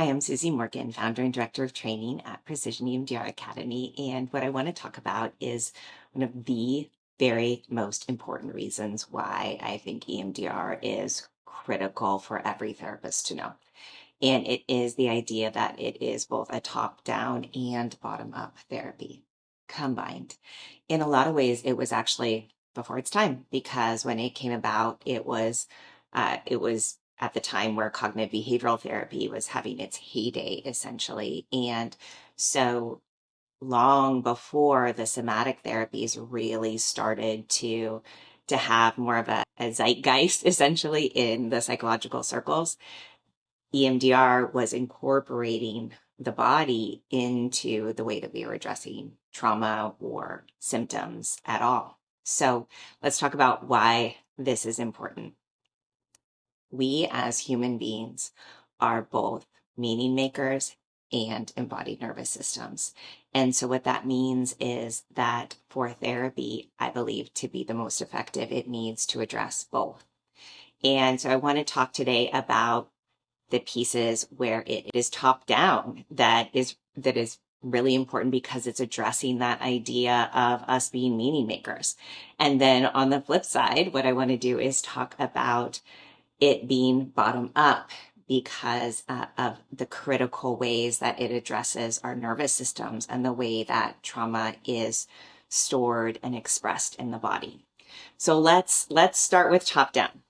I'm Susie Morgan, founder and director of training at Precision EMDR Academy. And what I want to talk about is one of the very most important reasons why I think EMDR is critical for every therapist to know. And it is the idea that it is both a top-down and bottom-up therapy combined. In a lot of ways, it was actually before its time, because when it came about, it was at the time where cognitive behavioral therapy was having its heyday, essentially. And so long before the somatic therapies really started to have more of a zeitgeist, essentially, in the psychological circles, EMDR was incorporating the body into the way that we were addressing trauma or symptoms at all. So let's talk about why this is important. We as human beings are both meaning makers and embodied nervous systems. And so what that means is that for therapy, I believe, to be the most effective, it needs to address both. And so I want to talk today about the pieces where it is top down that is really important, because it's addressing that idea of us being meaning makers. And then on the flip side, what I want to do is talk about it being bottom up, because of the critical ways that it addresses our nervous systems and the way that trauma is stored and expressed in the body. So let's start with top down.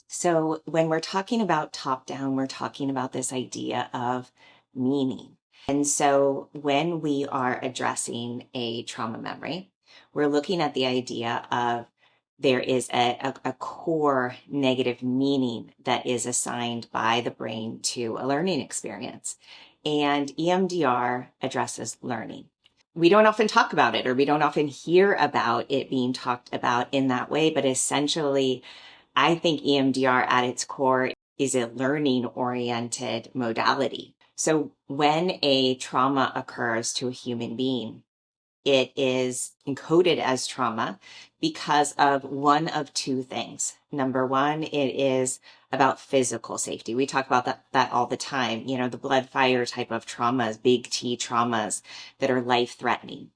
So when we're talking about top down, we're talking about this idea of meaning. And so when we are addressing a trauma memory, we're looking at the idea of there is a core negative meaning that is assigned by the brain to a learning experience. And EMDR addresses learning. We don't often talk about it, or we don't often hear about it being talked about in that way, but essentially, I think EMDR at its core is a learning-oriented modality. So when a trauma occurs to a human being, it is encoded as trauma because of one of two things. Number one, it is about physical safety. We talk about that all the time. You know, the blood fire type of traumas, big T traumas that are life-threatening.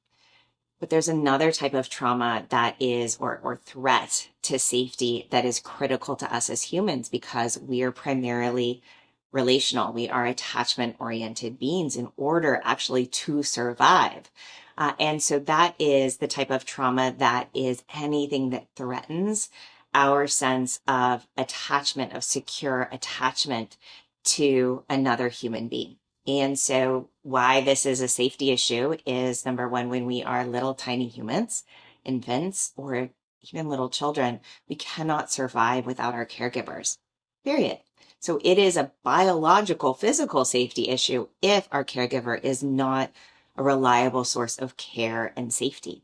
But there's another type of trauma that is, or threat to safety, that is critical to us as humans, because we are primarily relational. We are attachment-oriented beings in order actually to survive. And so that is the type of trauma that is anything that threatens our sense of attachment, of secure attachment to another human being. And so why this is a safety issue is, number one, when we are little tiny humans, infants, or even little children, we cannot survive without our caregivers, period. So it is a biological, physical safety issue if our caregiver is not a reliable source of care and safety.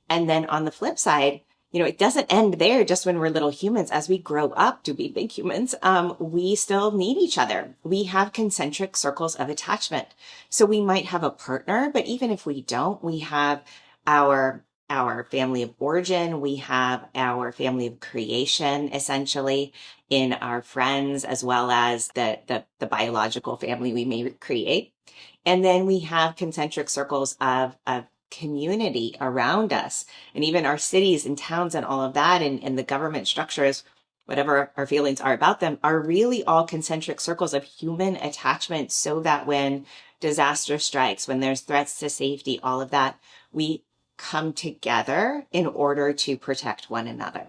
And then on the flip side, you know, it doesn't end there just when we're little humans. As we grow up to be big humans, we still need each other. We have concentric circles of attachment. So we might have a partner, but even if we don't, we have our family of origin, we have our family of creation, essentially, in our friends, as well as the biological family we may create. And then we have concentric circles of community around us, and even our cities and towns and all of that, and the government structures, whatever our feelings are about them, are really all concentric circles of human attachment, so that when disaster strikes, when there's threats to safety, all of that, we come together in order to protect one another.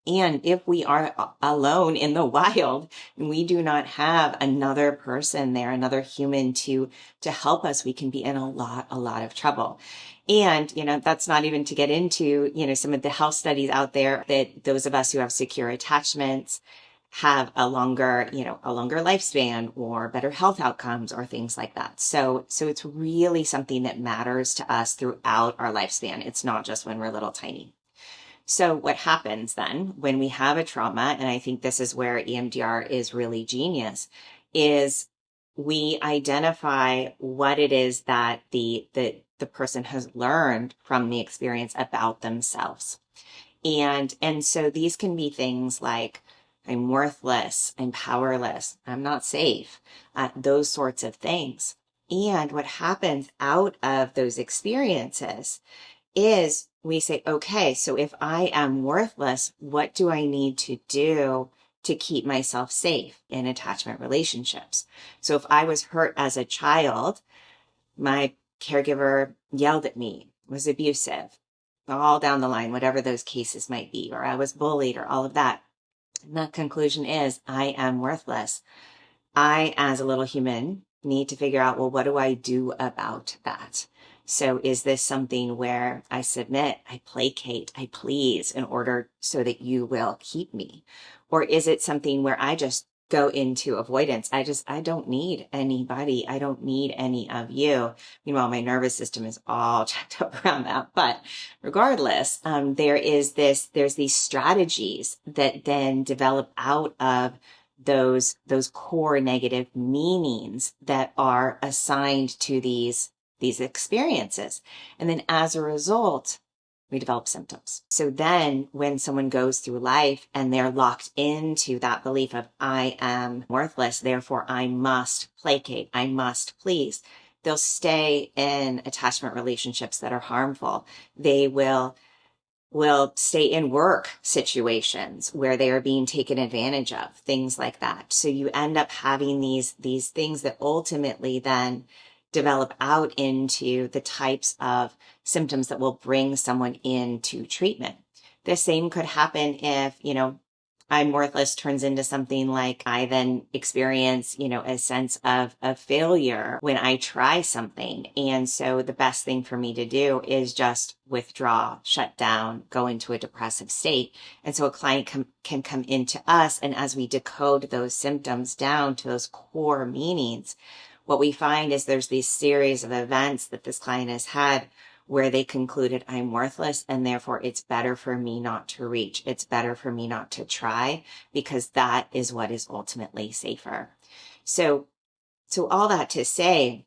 And if we are alone in the wild and we do not have another person there, another human to help us, we can be in a lot of trouble. And, you know, that's not even to get into, you know, some of the health studies out there that those of us who have secure attachments have a longer lifespan, or better health outcomes, or things like that. So it's really something that matters to us throughout our lifespan. It's not just when we're little tiny. So what happens then when we have a trauma, and I think this is where EMDR is really genius, is we identify what it is that the person has learned from the experience about themselves. And so these can be things like I'm worthless, I'm powerless, I'm not safe, those sorts of things. And what happens out of those experiences is we say, okay, so if I am worthless, what do I need to do to keep myself safe in attachment relationships? So if I was hurt as a child, my caregiver yelled at me, was abusive, all down the line, whatever those cases might be, or I was bullied or all of that. And the conclusion is I am worthless. I, as a little human, need to figure out, well, what do I do about that? So is this something where I submit, I placate, I please in order so that you will keep me? Or is it something where I just go into avoidance? I don't need anybody. I don't need any of you. Meanwhile, my nervous system is all checked up around that. But regardless, there's these strategies that then develop out of those core negative meanings that are assigned to these experiences. And then as a result, we develop symptoms. So then when someone goes through life and they're locked into that belief of I am worthless, therefore I must placate, I must please, they'll stay in attachment relationships that are harmful. They will stay in work situations where they are being taken advantage of, things like that. So you end up having these things that ultimately then develop out into the types of symptoms that will bring someone into treatment. The same could happen if, I'm worthless turns into something like I then experience, a sense of failure when I try something. And so the best thing for me to do is just withdraw, shut down, go into a depressive state. And so a client can come into us, and as we decode those symptoms down to those core meanings, what we find is there's these series of events that this client has had where they concluded I'm worthless and therefore it's better for me not to reach. It's better for me not to try because that is what is ultimately safer. So all that to say,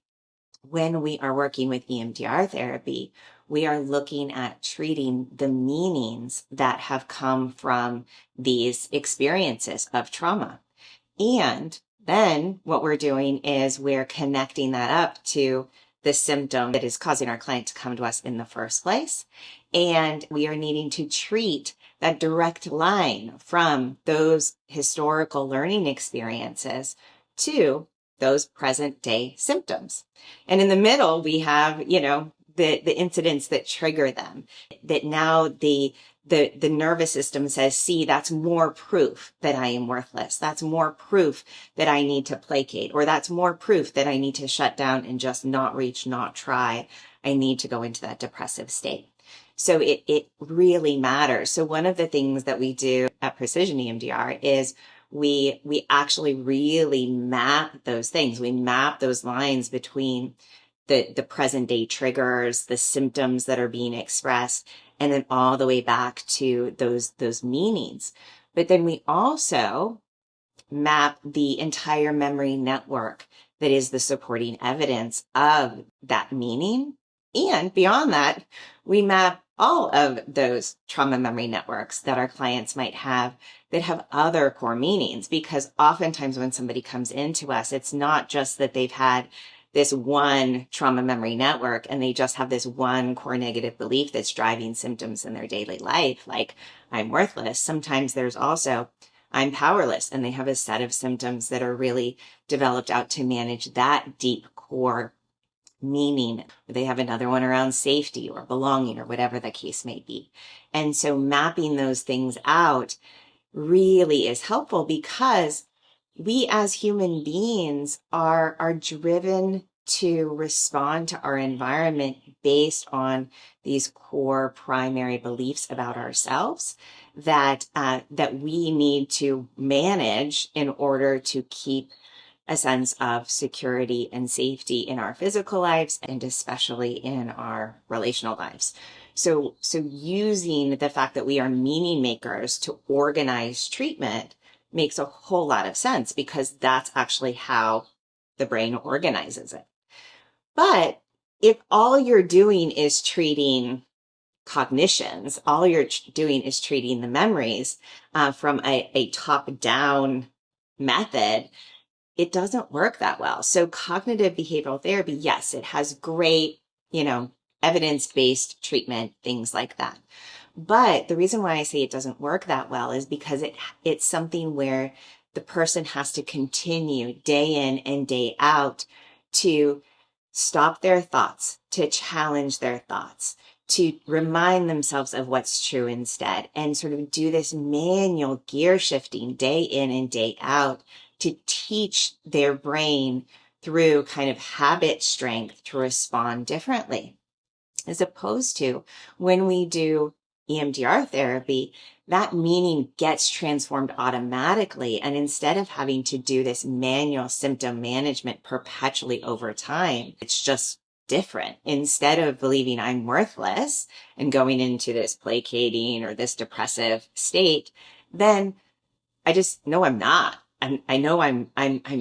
when we are working with EMDR therapy, we are looking at treating the meanings that have come from these experiences of trauma. And then what we're doing is we're connecting that up to the symptom that is causing our client to come to us in the first place. And we are needing to treat that direct line from those historical learning experiences to those present day symptoms. And in the middle, we have, the incidents that trigger them, that now the nervous system says, see, that's more proof that I am worthless. That's more proof that I need to placate, or that's more proof that I need to shut down and just not reach, not try. I need to go into that depressive state. So it really matters. So one of the things that we do at Precision EMDR is we actually really map those things. We map those lines between the present day triggers, the symptoms that are being expressed, and then all the way back to those meanings. But then we also map the entire memory network that is the supporting evidence of that meaning. And beyond that, we map all of those trauma memory networks that our clients might have that have other core meanings, because oftentimes when somebody comes into us, it's not just that they've had this one trauma memory network and they just have this one core negative belief that's driving symptoms in their daily life, like I'm worthless. Sometimes there's also I'm powerless, and they have a set of symptoms that are really developed out to manage that deep core meaning. They have another one around safety or belonging or whatever the case may be. And so mapping those things out really is helpful, because we as human beings are driven to respond to our environment based on these core primary beliefs about ourselves that we need to manage in order to keep a sense of security and safety in our physical lives, and especially in our relational lives. So using the fact that we are meaning makers to organize treatment makes a whole lot of sense, because that's actually how the brain organizes it. But if all you're doing is treating cognitions, all you're doing is treating the memories from a top-down method, it doesn't work that well. So cognitive behavioral therapy, yes, it has great, evidence-based treatment, things like that. But the reason why I say it doesn't work that well is because it's something where the person has to continue day in and day out to stop their thoughts, to challenge their thoughts, to remind themselves of what's true instead, and sort of do this manual gear shifting day in and day out to teach their brain through kind of habit strength to respond differently. As opposed to when we do EMDR therapy, that meaning gets transformed automatically. And instead of having to do this manual symptom management perpetually over time, it's just different. Instead of believing I'm worthless and going into this placating or this depressive state, then I just know I'm not. I know I'm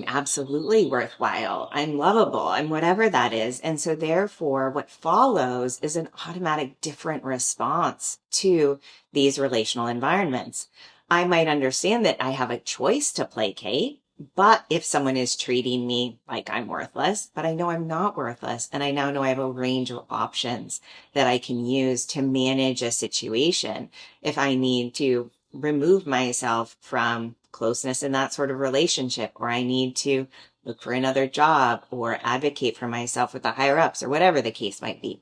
absolutely worthwhile. I'm lovable. I'm whatever that is. And so therefore what follows is an automatic different response to these relational environments. I might understand that I have a choice to placate, but if someone is treating me like I'm worthless, but I know I'm not worthless, and I now know I have a range of options that I can use to manage a situation. If I need to remove myself from closeness in that sort of relationship, or I need to look for another job or advocate for myself with the higher ups or whatever the case might be.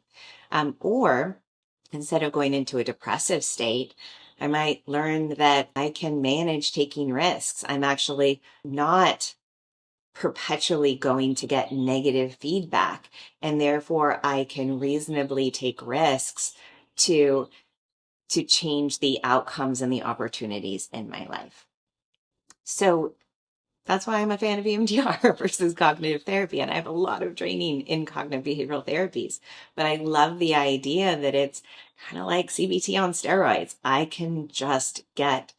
Or instead of going into a depressive state, I might learn that I can manage taking risks. I'm actually not perpetually going to get negative feedback, and therefore I can reasonably take risks to change the outcomes and the opportunities in my life. So that's why I'm a fan of EMDR versus cognitive therapy. And I have a lot of training in cognitive behavioral therapies, but I love the idea that it's kind of like CBT on steroids. I can just get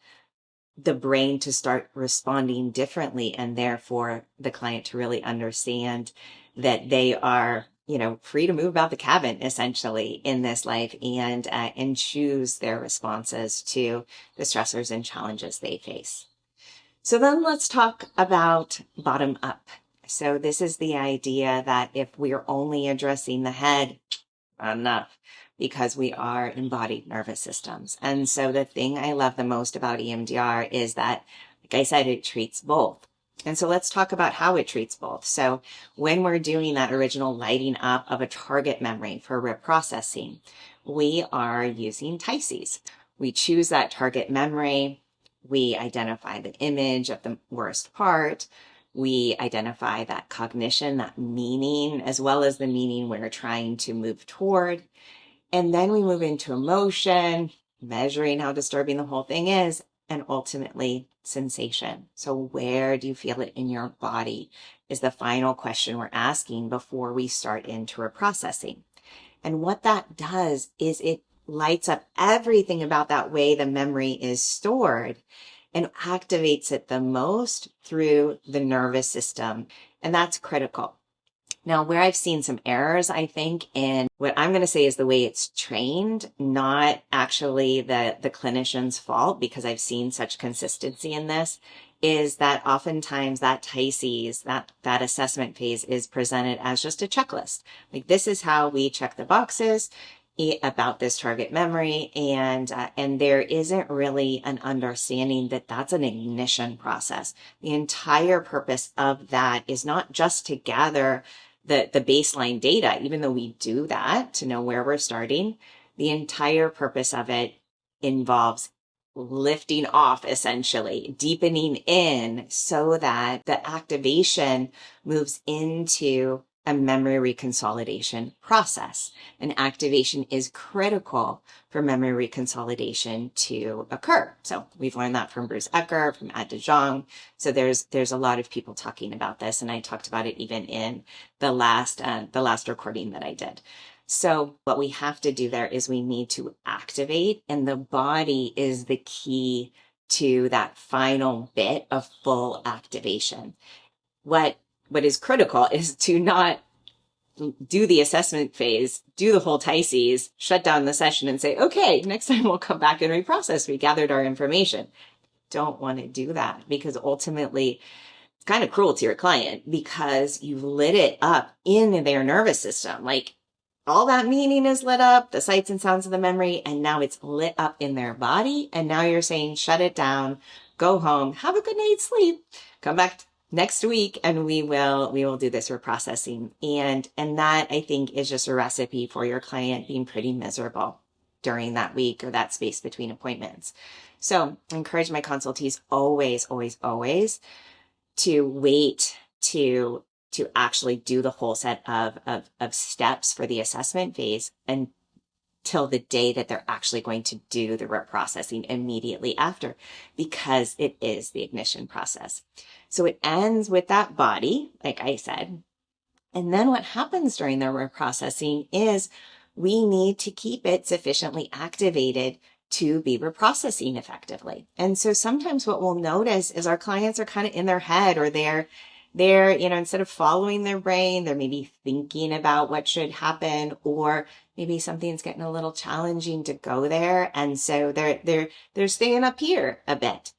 the brain to start responding differently, and therefore the client to really understand that they are, free to move about the cabin essentially in this life and choose their responses to the stressors and challenges they face. So then let's talk about bottom up. So this is the idea that if we're only addressing the head, enough, because we are embodied nervous systems. And so the thing I love the most about EMDR is that, like I said, it treats both. And so let's talk about how it treats both. So when we're doing that original lighting up of a target memory for reprocessing, we are using TICEs. We choose that target memory. We identify the image of the worst part. We identify that cognition, that meaning, as well as the meaning we're trying to move toward. And then we move into emotion, measuring how disturbing the whole thing is, and ultimately sensation. So where do you feel it in your body is the final question we're asking before we start into reprocessing. And what that does is it lights up everything about that way the memory is stored and activates it the most through the nervous system. And that's critical. Now, where I've seen some errors, I think, in what I'm going to say is the way it's trained, not actually the clinician's fault, because I've seen such consistency in this, is that oftentimes that TICES, that assessment phase is presented as just a checklist. Like, this is how we check the boxes about this target memory, and there isn't really an understanding that that's an ignition process. The entire purpose of that is not just to gather the baseline data, even though we do that to know where we're starting. The entire purpose of it involves lifting off, essentially, deepening in so that the activation moves into a memory reconsolidation process. And activation is critical for memory reconsolidation to occur. So we've learned that from Bruce Ecker, from Ad de Jong. So there's a lot of people talking about this, and I talked about it even in the last recording that I did. So what we have to do there is we need to activate, and the body is the key to that final bit of full activation. What is critical is to not do the assessment phase, do the whole TICES, shut down the session and say, okay, next time we'll come back and reprocess. We gathered our information. Don't want to do that because ultimately it's kind of cruel to your client because you've lit it up in their nervous system. Like all that meaning is lit up, the sights and sounds of the memory, and now it's lit up in their body. And now you're saying, shut it down, go home, have a good night's sleep, come back next week and we will do this reprocessing. And that I think is just a recipe for your client being pretty miserable during that week or that space between appointments. So I encourage my consultees always, always, always to wait to actually do the whole set of steps for the assessment phase until the day that they're actually going to do the reprocessing immediately after, because it is the ignition process. So it ends with that body, like I said. And then what happens during the reprocessing is we need to keep it sufficiently activated to be reprocessing effectively. And so sometimes what we'll notice is our clients are kind of in their head, or they're, instead of following their brain, they're maybe thinking about what should happen, or maybe something's getting a little challenging to go there. And so they're staying up here a bit.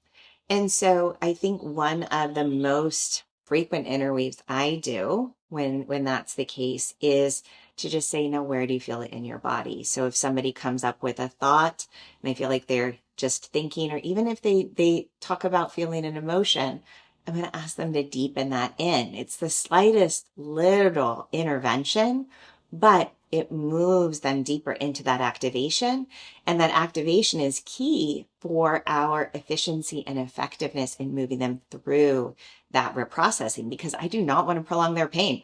And so I think one of the most frequent interweaves I do when that's the case is to just say, now, where do you feel it in your body? So if somebody comes up with a thought and they feel like they're just thinking, or even if they talk about feeling an emotion, I'm going to ask them to deepen that in. It's the slightest little intervention, but it moves them deeper into that activation. And that activation is key for our efficiency and effectiveness in moving them through that reprocessing, because I do not want to prolong their pain.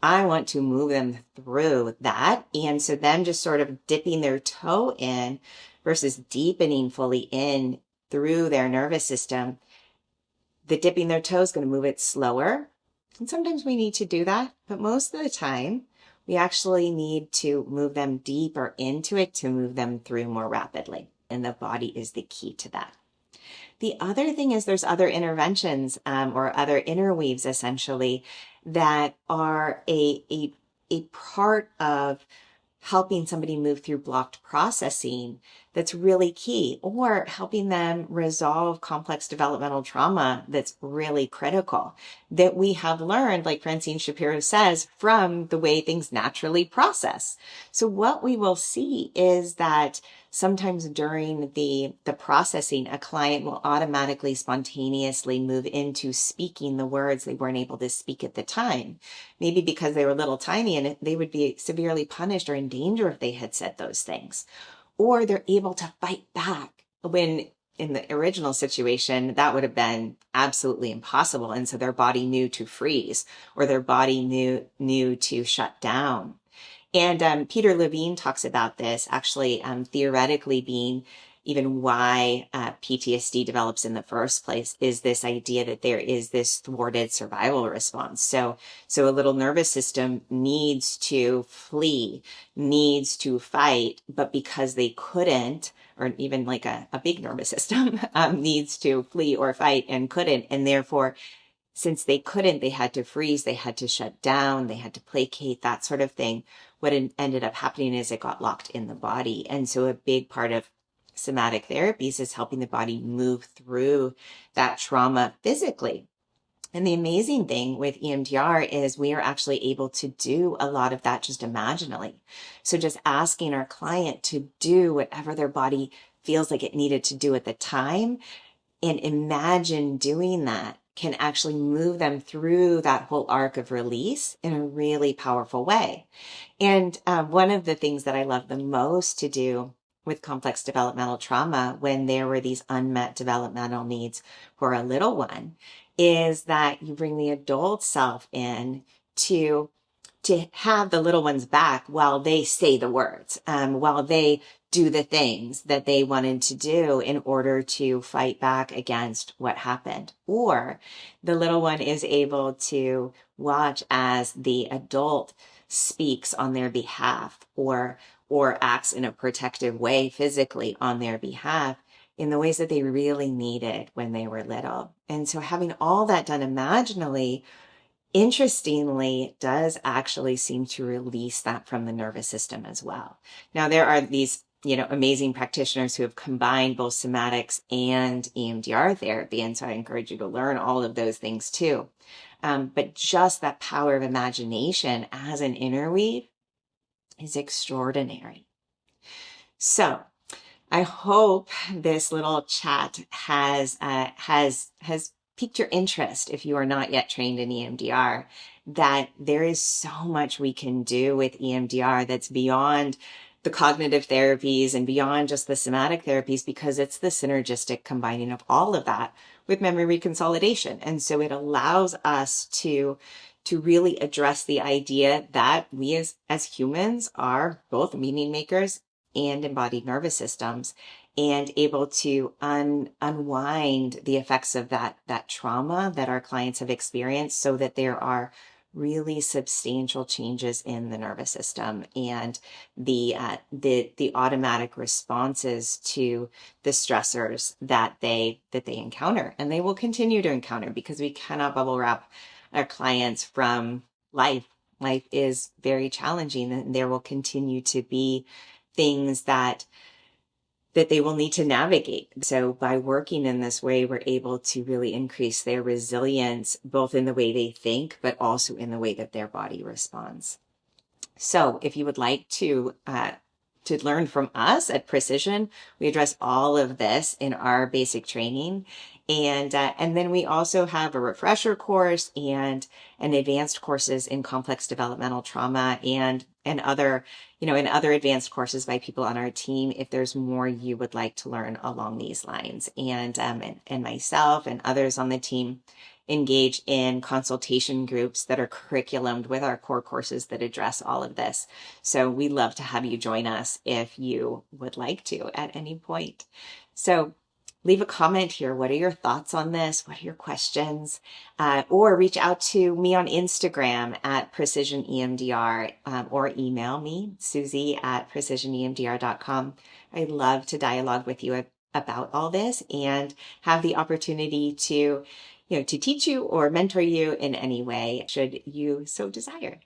I want to move them through that. And so them just sort of dipping their toe in versus deepening fully in through their nervous system, the dipping their toe is going to move it slower. And sometimes we need to do that, but most of the time we actually need to move them deeper into it to move them through more rapidly. And the body is the key to that. The other thing is there's other interventions or other interweaves essentially that are a part of helping somebody move through blocked processing that's really key, or helping them resolve complex developmental trauma that's really critical, that we have learned, like Francine Shapiro says, from the way things naturally process. So what we will see is that sometimes during the processing, a client will automatically, spontaneously move into speaking the words they weren't able to speak at the time. Maybe because they were little tiny and they would be severely punished or in danger if they had said those things. Or they're able to fight back when in the original situation, that would have been absolutely impossible. And so their body knew to freeze, or their body knew to shut down. And Peter Levine talks about this actually theoretically being even why PTSD develops in the first place, is this idea that there is this thwarted survival response. So a little nervous system needs to flee, needs to fight, but because they couldn't, or even like a big nervous system needs to flee or fight and couldn't, and therefore since they couldn't, they had to freeze, they had to shut down, they had to placate, that sort of thing. What ended up happening is it got locked in the body. And so a big part of somatic therapies is helping the body move through that trauma physically. And the amazing thing with EMDR is we are actually able to do a lot of that just imaginally. So just asking our client to do whatever their body feels like it needed to do at the time and imagine doing that can actually move them through that whole arc of release in a really powerful way. And one of the things that I love the most to do with complex developmental trauma, when there were these unmet developmental needs for a little one, is that you bring the adult self in to have the little one's back while they say the words, while they do the things that they wanted to do in order to fight back against what happened. Or the little one is able to watch as the adult speaks on their behalf or acts in a protective way physically on their behalf in the ways that they really needed when they were little. And so having all that done imaginally interestingly, does actually seem to release that from the nervous system as well. Now, there are these, amazing practitioners who have combined both somatics and EMDR therapy. And so I encourage you to learn all of those things too. But just that power of imagination as an interweave is extraordinary. So I hope this little chat has piqued your interest, if you are not yet trained in EMDR, that there is so much we can do with EMDR that's beyond the cognitive therapies and beyond just the somatic therapies, because it's the synergistic combining of all of that with memory reconsolidation. And so it allows us to really address the idea that we as humans are both meaning makers and embodied nervous systems, and able to unwind the effects of that trauma that our clients have experienced, so that there are really substantial changes in the nervous system and the automatic responses to the stressors that they encounter, and they will continue to encounter, because we cannot bubble wrap our clients from life. Life is very challenging, and there will continue to be things that they will need to navigate. So by working in this way, we're able to really increase their resilience, both in the way they think, but also in the way that their body responds. So if you would like to learn from us at Precision, we address all of this in our basic training. And then we also have a refresher course and an advanced courses in complex developmental trauma and other, and other advanced courses by people on our team, if there's more you would like to learn along these lines. And myself and others on the team engage in consultation groups that are curriculumed with our core courses that address all of this. So we'd love to have you join us if you would like to at any point. So leave a comment here. What are your thoughts on this? What are your questions? Or reach out to me on Instagram at precisionemdr, or email me, Susie@precisionemdr.com. I'd love to dialogue with you about all this and have the opportunity to teach you or mentor you in any way, should you so desire.